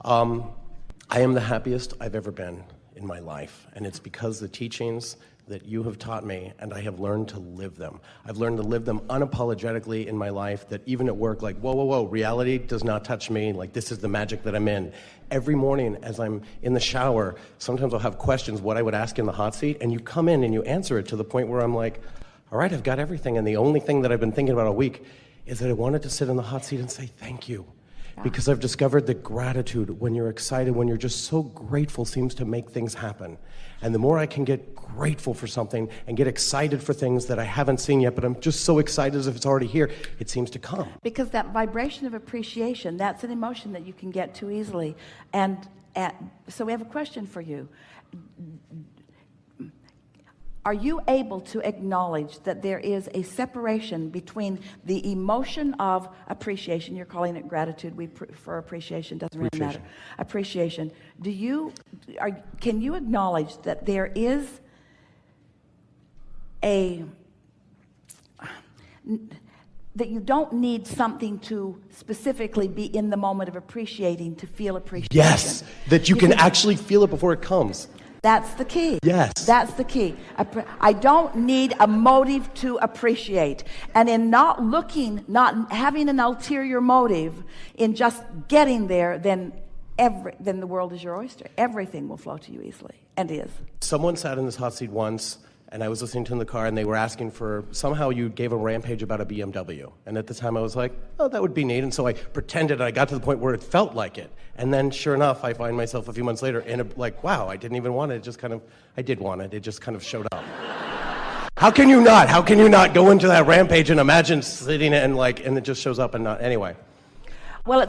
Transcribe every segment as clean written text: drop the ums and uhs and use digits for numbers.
I am the happiest I've ever been in my life, and it's because the teachings that you have taught me, and I have learned to live them. I've learned to live them unapologetically in my life, that even at work, like, whoa, reality does not touch me, like, this is the magic that I'm in. Every morning as I'm in the shower, sometimes I'll have questions, what I would ask in the hot seat, and you come in and you answer it to the point where I'm like, all right, I've got everything, and the only thing that I've been thinking about all week is that I wanted to sit in the hot seat and say thank you. Because I've discovered that gratitude, when you're excited, when you're just so grateful, seems to make things happen. And the more I can get grateful for something and get excited for things that I haven't seen yet, but I'm just so excited as if it's already here, it seems to come. Because that vibration of appreciation, that's an emotion that you can get too easily. And so we have a question for you. Are you able to acknowledge that there is a separation between the emotion of appreciation? You're calling it gratitude. We prefer appreciation. Doesn't really matter. Appreciation. Can you acknowledge that there is that you don't need something to specifically be in the moment of appreciating to feel appreciation? Yes, that you can actually feel it before it comes. That's the key. Yes. That's the key. I don't need a motive to appreciate. And in not having an ulterior motive, in just getting there, then the world is your oyster. Everything will flow to you easily, and is. Someone sat in this hot seat once, and I was listening to them in the car, and they were asking for, somehow you gave a rampage about a BMW. And at the time I was like, oh, that would be neat. And so I pretended, and I got to the point where it felt like it. And then sure enough, I find myself a few months later in like, wow, I didn't even want it. I did want it. It just kind of showed up. How can you not go into that rampage and imagine sitting and it just shows up and not, anyway. Well,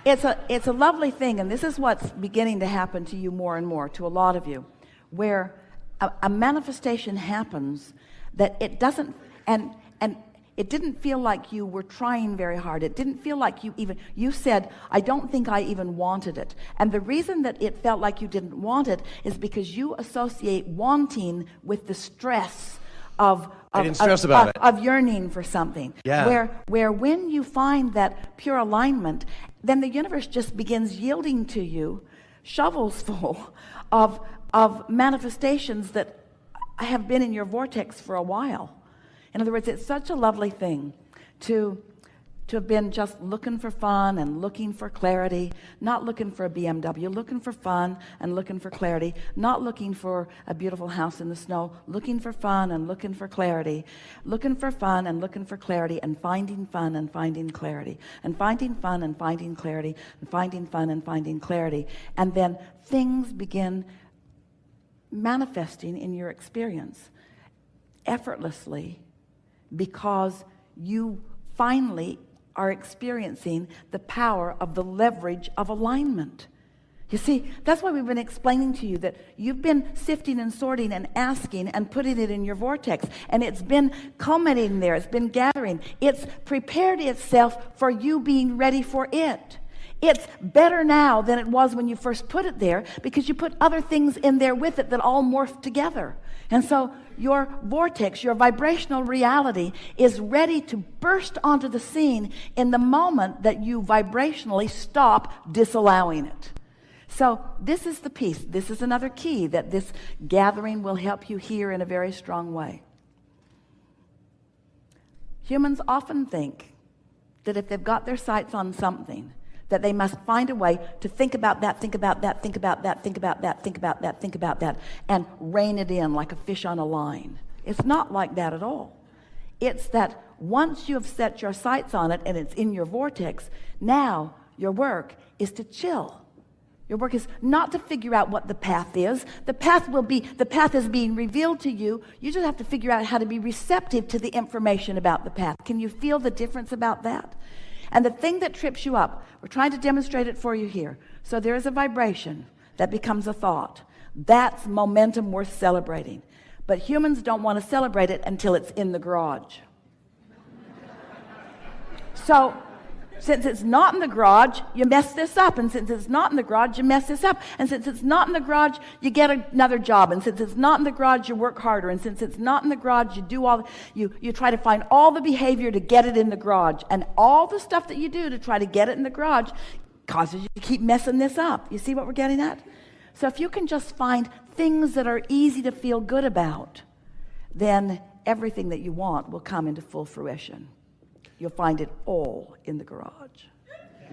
it's a lovely thing, and this is what's beginning to happen to you more and more, to a lot of you, where a manifestation happens that it doesn't, and it didn't feel like you were trying very hard. It didn't feel like you said, I don't think I even wanted it. And the reason that it felt like you didn't want it is because you associate wanting with the stress of yearning for something. Yeah. Where when you find that pure alignment, then the universe just begins yielding to you shovels full of manifestations that have been in your vortex for a while. In other words, it's such a lovely thing to have been just looking for fun and looking for clarity, not looking for a BMW, looking for fun and looking for clarity, not looking for a beautiful house in the snow, looking for fun and looking for clarity, looking for fun and looking for clarity, and finding fun and finding clarity, and finding fun and finding clarity, and finding fun and finding clarity. And then things begin manifesting in your experience effortlessly, because you finally are experiencing the power of the leverage of alignment. You see, that's why we've been explaining to you that you've been sifting and sorting and asking and putting it in your vortex, and it's been culminating there, it's been gathering, it's prepared itself for you being ready for it. It's better now than it was when you first put it there, because you put other things in there with it that all morph together. And so your vortex, your vibrational reality, is ready to burst onto the scene in the moment that you vibrationally stop disallowing it. So this is the piece. This is another key that this gathering will help you hear in a very strong way. Humans often think that if they've got their sights on something, that they must find a way to think about that, think about that, think about that, think about that, think about that, think about that, and rein it in like a fish on a line. It's not like that at all. It's that once you have set your sights on it and it's in your vortex, now your work is to chill. Your work is not to figure out what the path is. The path is being revealed to you. You just have to figure out how to be receptive to the information about the path. Can you feel the difference about that? And the thing that trips you up, we're trying to demonstrate it for you here. So there is a vibration that becomes a thought. That's momentum worth celebrating. But humans don't want to celebrate it until it's in the garage. So since it's not in the garage, you mess this up. And since it's not in the garage, you mess this up. And since it's not in the garage, you get another job. And since it's not in the garage, you work harder. And since it's not in the garage, you try to find all the behavior to get it in the garage. And all the stuff that you do to try to get it in the garage causes you to keep messing this up. You see what we're getting at? So if you can just find things that are easy to feel good about, then everything that you want will come into full fruition. You'll find it all in the garage.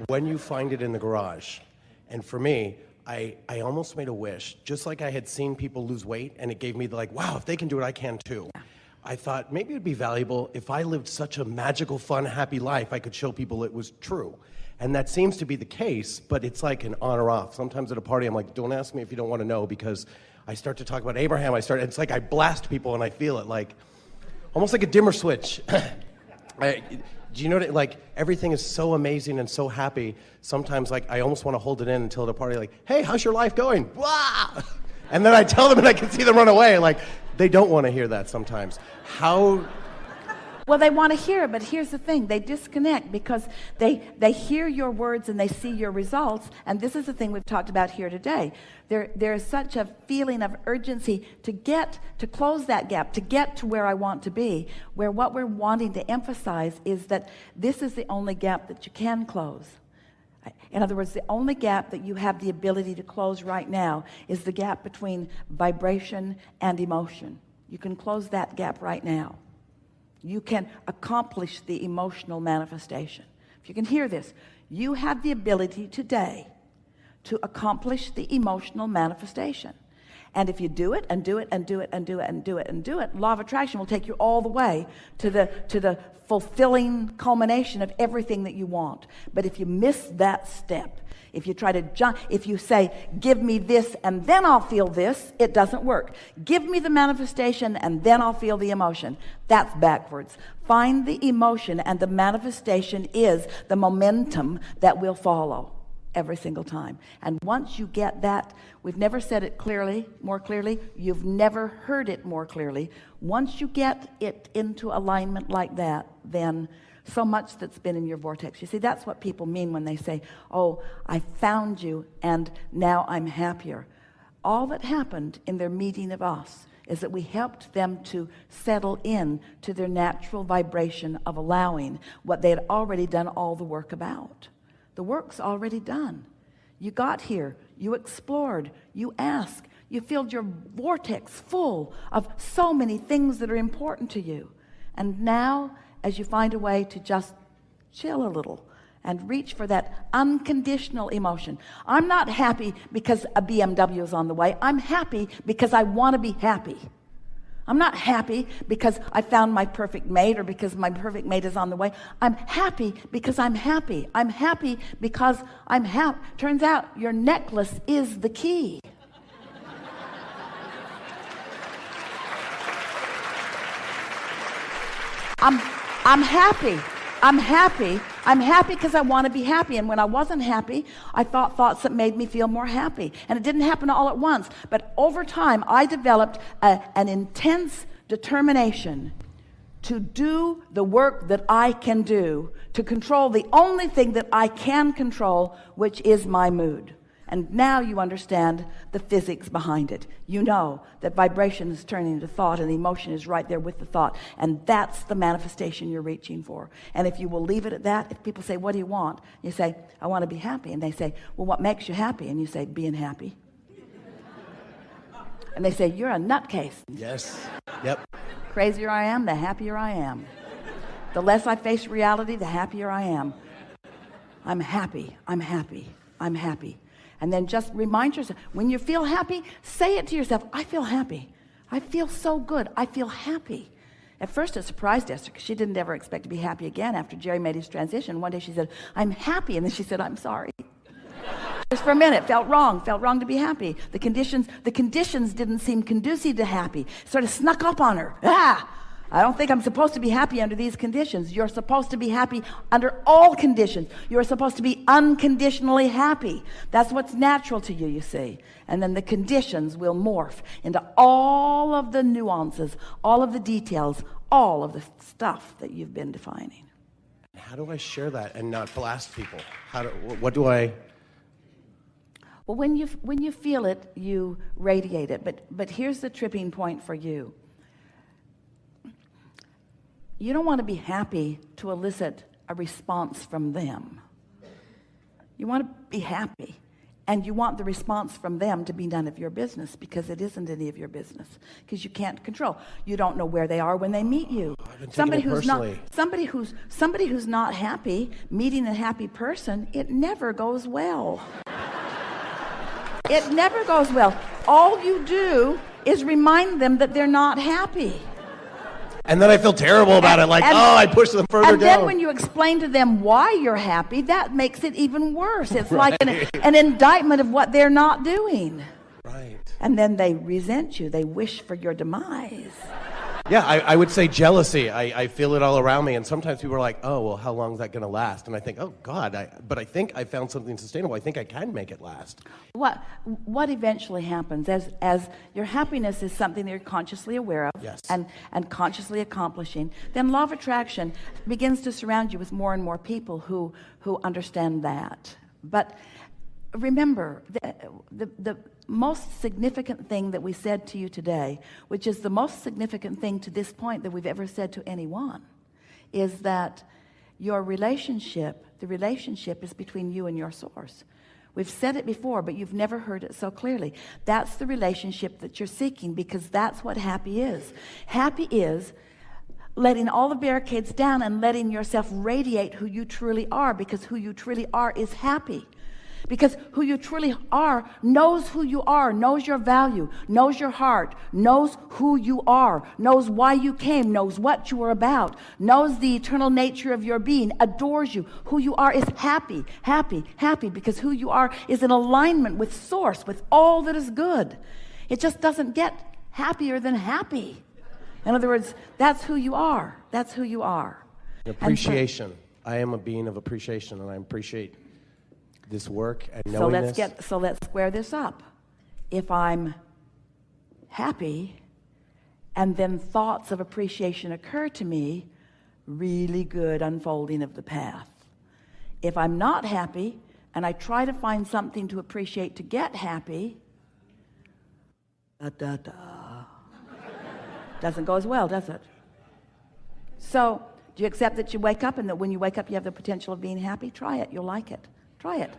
When you find it in the garage, and for me, I almost made a wish, just like I had seen people lose weight, and it gave me the, like, wow, if they can do it, I can too. Yeah. I thought maybe it'd be valuable if I lived such a magical, fun, happy life, I could show people it was true. And that seems to be the case, but it's like an on or off. Sometimes at a party, I'm like, don't ask me if you don't want to know, because I start to talk about Abraham, it's like I blast people and I feel it, like, almost like a dimmer switch. Do you know that, like, everything is so amazing and so happy, sometimes, like, I almost want to hold it in until the party, like, hey, how's your life going? Wow! And then I tell them and I can see them run away, like, they don't want to hear that sometimes. Well, they want to hear it, but here's the thing. They disconnect because they hear your words and they see your results, and this is the thing we've talked about here today. There is such a feeling of urgency to close that gap, to get to where I want to be, where what we're wanting to emphasize is that this is the only gap that you can close. In other words, the only gap that you have the ability to close right now is the gap between vibration and emotion. You can close that gap right now. You can accomplish the emotional manifestation. If you can hear this, you have the ability today to accomplish the emotional manifestation. And if you do it and do it and do it and do it and do it and do it, law of attraction will take you all the way to the fulfilling culmination of everything that you want. But if you miss that step, if you try to jump, if you say, give me this and then I'll feel this, it doesn't work. Give me the manifestation and then I'll feel the emotion. That's backwards. Find the emotion, and the manifestation is the momentum that will follow every single time. And once you get that, we've never said it more clearly, you've never heard it more clearly. Once you get it into alignment like that, then so much that's been in your vortex. You see, that's what people mean when they say, oh, I found you and now I'm happier. All that happened in their meeting of us is that we helped them to settle in to their natural vibration of allowing what they had already done all the work about. The work's already done. You got here, you explored, you asked, you filled your vortex full of so many things that are important to you. And now, as you find a way to just chill a little and reach for that unconditional emotion. I'm not happy because a BMW is on the way. I'm happy because I want to be happy. I'm not happy because I found my perfect mate or because my perfect mate is on the way. I'm happy because I'm happy. I'm happy because I'm happy. Turns out your necklace is the key. I'm happy. I'm happy. I'm happy because I want to be happy. And when I wasn't happy, I thought thoughts that made me feel more happy. And it didn't happen all at once. But over time, I developed an intense determination to do the work that I can do, to control the only thing that I can control, which is my mood. And now you understand the physics behind it. You know that vibration is turning into thought and emotion is right there with the thought. And that's the manifestation you're reaching for. And if you will leave it at that, if people say, what do you want? You say, I want to be happy. And they say, well, what makes you happy? And you say, being happy. And they say, you're a nutcase. Yes. Yep. Crazier I am, the happier I am. The less I face reality, the happier I am. I'm happy. I'm happy. I'm happy. And then just remind yourself, when you feel happy, say it to yourself, I feel happy. I feel so good. I feel happy. At first it surprised Esther because she didn't ever expect to be happy again after Jerry made his transition. One day she said, I'm happy. And then she said, I'm sorry. Just for a minute, felt wrong to be happy. The conditions didn't seem conducive to happy. Sort of snuck up on her. I don't think I'm supposed to be happy under these conditions. You're supposed to be happy under all conditions. You're supposed to be unconditionally happy. That's what's natural to you, you see. And then the conditions will morph into all of the nuances, all of the details, all of the stuff that you've been defining. How do I share that and not blast people? What do I... Well, when you feel it, you radiate it. But here's the tripping point for you. You don't want to be happy to elicit a response from them. You want to be happy. And you want the response from them to be none of your business, because it isn't any of your business, because you can't control. You don't know where they are when they meet you. Somebody who's not happy, meeting a happy person, it never goes well. It never goes well. All you do is remind them that they're not happy. And then I feel terrible about it, I pushed them further down. And then when you explain to them why you're happy, that makes it even worse. It's like an indictment of what they're not doing. Right. And then they resent you. They wish for your demise. Yeah, I would say jealousy. I feel it all around me. And sometimes people are like, oh, well, how long is that going to last? And I think, oh, God, but I think I found something sustainable. I think I can make it last. What eventually happens as your happiness is something that you're consciously aware of, yes, and consciously accomplishing, then law of attraction begins to surround you with more and more people who understand that. But remember, the most significant thing that we said to you today, which is the most significant thing to this point that we've ever said to anyone, is that the relationship is between you and your source. We've said it before, but you've never heard it so clearly. That's the relationship that you're seeking, because that's what happy is. Happy is letting all the barricades down and letting yourself radiate who you truly are, because who you truly are is happy. Because who you truly are knows who you are, knows your value, knows your heart, knows who you are, knows why you came, knows what you are about, knows the eternal nature of your being, adores you. Who you are is happy, happy, happy, because who you are is in alignment with Source, with all that is good. It just doesn't get happier than happy. In other words, that's who you are. That's who you are. Appreciation. I am a being of appreciation, and I appreciate this work and knowing this. So let's square this up. If I'm happy and then thoughts of appreciation occur to me, really good unfolding of the path. If I'm not happy and I try to find something to appreciate to get happy, doesn't go as well, does it? So do you accept that you wake up, and that when you wake up you have the potential of being happy? Try it. You'll like it. Try it.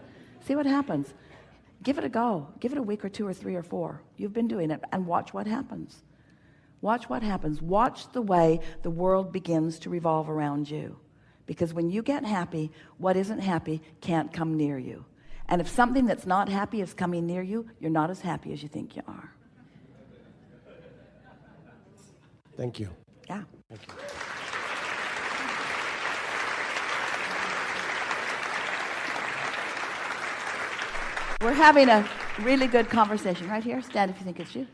See what happens. Give it a go. Give it a week or 2 or 3 or 4. You've been doing it, and watch what happens. Watch what happens. Watch the way the world begins to revolve around you. Because when you get happy, what isn't happy can't come near you. And if something that's not happy is coming near you, you're not as happy as you think you are. Thank you. Yeah. Thank you. We're having a really good conversation right here. Stand if you think it's you.